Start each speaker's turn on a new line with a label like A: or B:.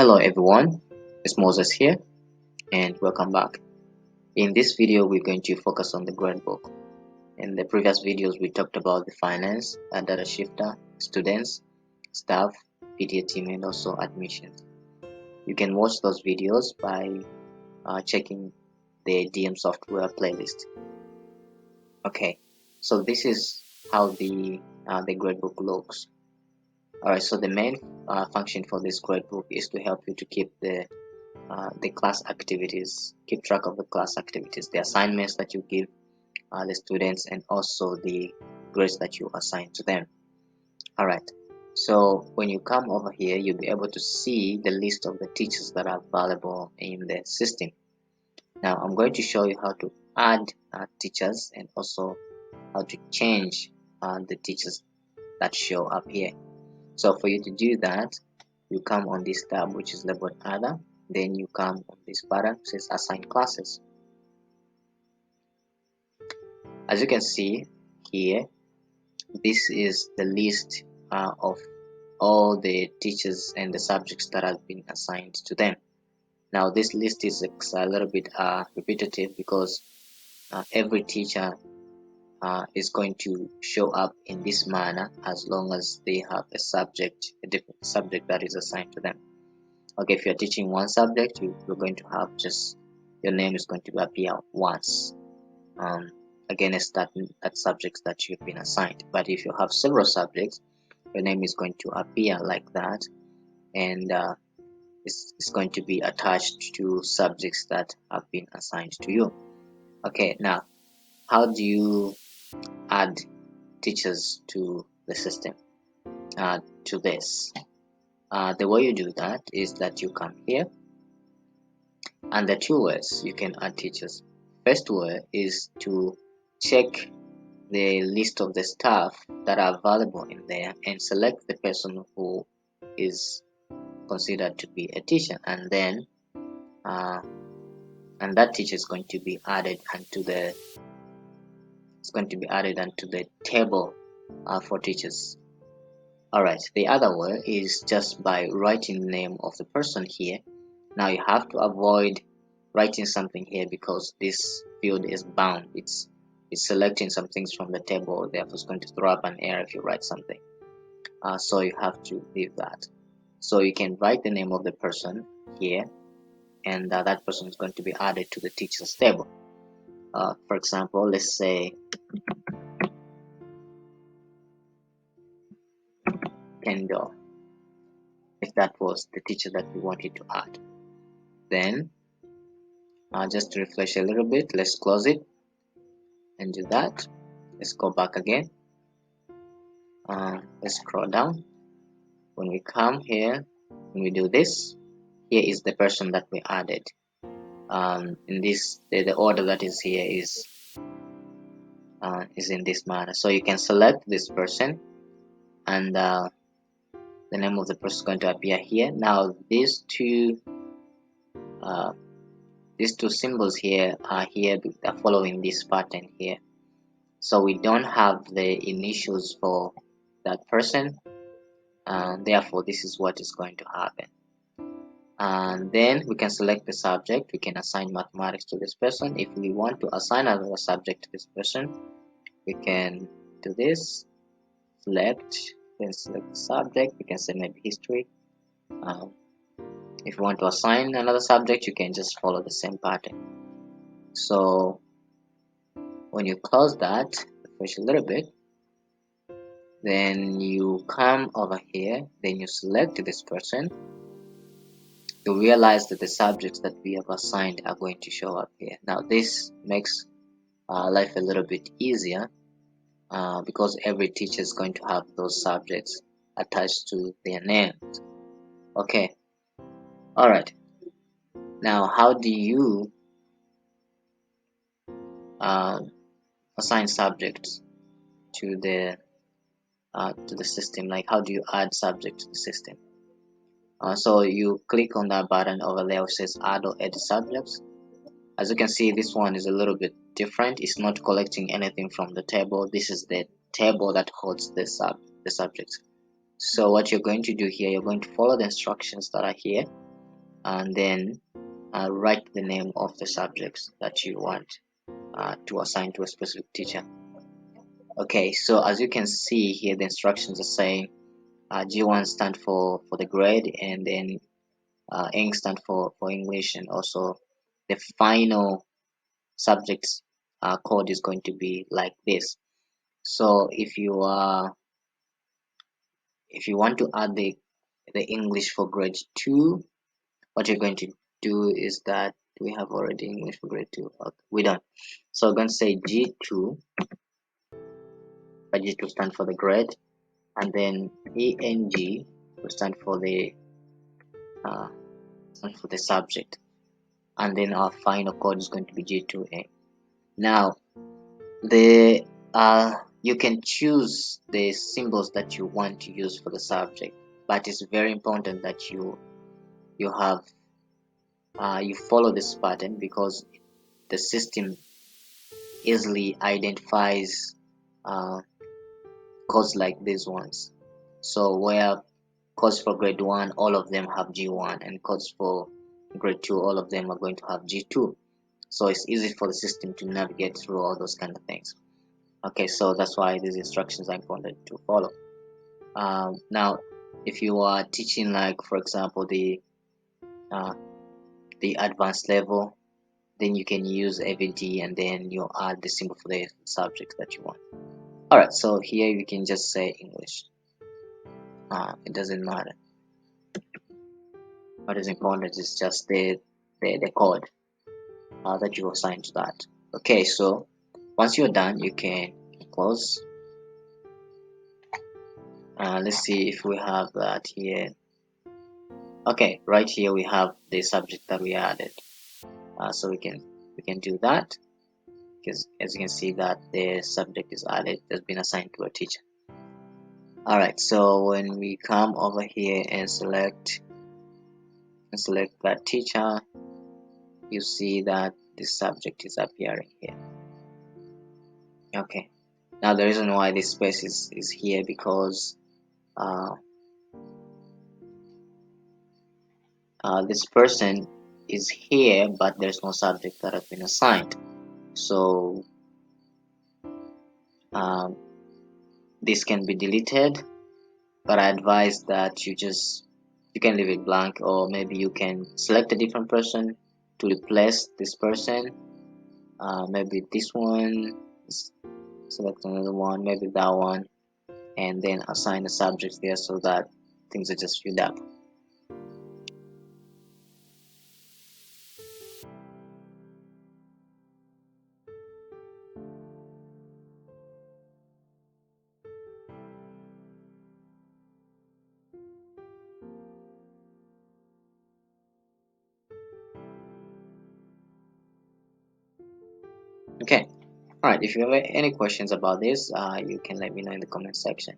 A: Hello everyone, it's Moses here and welcome back. In this video we're going to focus on the gradebook. In the previous videos we talked about the finance, data shifter, students, staff, PTA team and also admissions. You can watch those videos by checking the DM software playlist. Okay, so this is how the gradebook looks. Alright, so the main function for this gradebook is to help you to keep the class activities, keep track of the class activities, the assignments that you give the students, and also the grades that you assign to them. Alright, so when you come over here, you'll be able to see the list of the teachers that are available in the system. Now I'm going to show you how to add teachers and also how to change the teachers that show up here. So for you to do that, you come on this tab which is labeled Other, then you come on this button which says Assign Classes. As you can see here, this is the list of all the teachers and the subjects that have been assigned to them. Now this list is a little bit repetitive because every teacher is going to show up in this manner as long as they have a different subject that is assigned to them. Okay, if you're teaching one subject, you're going to have just your name is going to appear once against that subjects that you've been assigned. But if you have several subjects, your name is going to appear like that, and it's going to be attached to subjects that have been assigned to you. Okay, now how do you add teachers to the system, to this? The way you do that is that you come here, and there are two ways you can add teachers. First way is to check the list of the staff that are available in there and select the person who is considered to be a teacher, and then and that teacher is going to be added onto the table for teachers. Alright, the other way is just by writing the name of the person here. Now you have to avoid writing something here because this field is bound. It's selecting some things from the table, therefore it's going to throw up an error if you write something. So you have to leave that. So you can write the name of the person here, and that person is going to be added to the teachers table. For example, let's say Kendall, if that was the teacher that we wanted to add. Then just to refresh a little bit, let's close it and do that. Let's go back again. Let's scroll down. When we come here, when we do this, here is the person that we added. In this, the order that is here is in this manner. So you can select this person, and the name of the person is going to appear here. Now these two symbols here are following this pattern here. So we don't have the initials for that person, and therefore this is what is going to happen. And then we can select the subject. We can assign mathematics to this person. If we want to assign another subject to this person, we can do this, select the subject. We can say maybe history. If you want to assign another subject, you can just follow the same pattern. So when you close that, refresh a little bit, then you come over here, then you select this person. You realize that the subjects that we have assigned are going to show up here. Now this makes life a little bit easier because every teacher is going to have those subjects attached to their names. Okay, alright. Now how do you assign subjects to the system? Like, how do you add subjects to the system? So you click on that button over there which says add or edit subjects. As you can see, this one is a little bit different. It's not collecting anything from the table. This is the table that holds the subjects. So what you're going to do here, you're going to follow the instructions that are here. and then write the name of the subjects that you want to assign to a specific teacher. Okay, so as you can see here, the instructions are saying G1 stand for the grade, and then Eng stand for English, and also the final subjects code is going to be like this. So if you want to add the English for grade 2, what you're going to do is that we have already English for grade 2. Okay, we don't. So I'm going to say G2, but G2 stand for the grade, and then ENG will stand uh, for the subject, and then our final code is going to be G2A. Now the you can choose the symbols that you want to use for the subject, but it's very important that you have you follow this pattern, because the system easily identifies uh, codes like these ones. So where codes for grade 1, all of them have G1, and codes for grade 2, all of them are going to have G2. So it's easy for the system to navigate through all those kind of things. Okay, so that's why these instructions are important to follow. Now if you are teaching, like for example, uh, the advanced level, then you can use AVD, and then you add the symbol for the subject that you want. Alright, so here you can just say English. It doesn't matter. What is important is just the code that you assign to that. Okay, so once you're done, you can close. Let's see if we have that here. Okay, right here we have the subject that we added. So we can do that, because as you can see that the subject is added, has been assigned to a teacher. Alright, so when we come over here and select that teacher, you see that this subject is appearing here. Okay, now the reason why this space is here, because this person is here, but there's no subject that has been assigned. So um, this can be deleted, but I advise that you can leave it blank, or maybe you can select a different person to replace this person. Maybe this one, select another one, maybe that one, and then assign the subjects there so that things are just filled up. Okay, alright, if you have any questions about this, you can let me know in the comment section.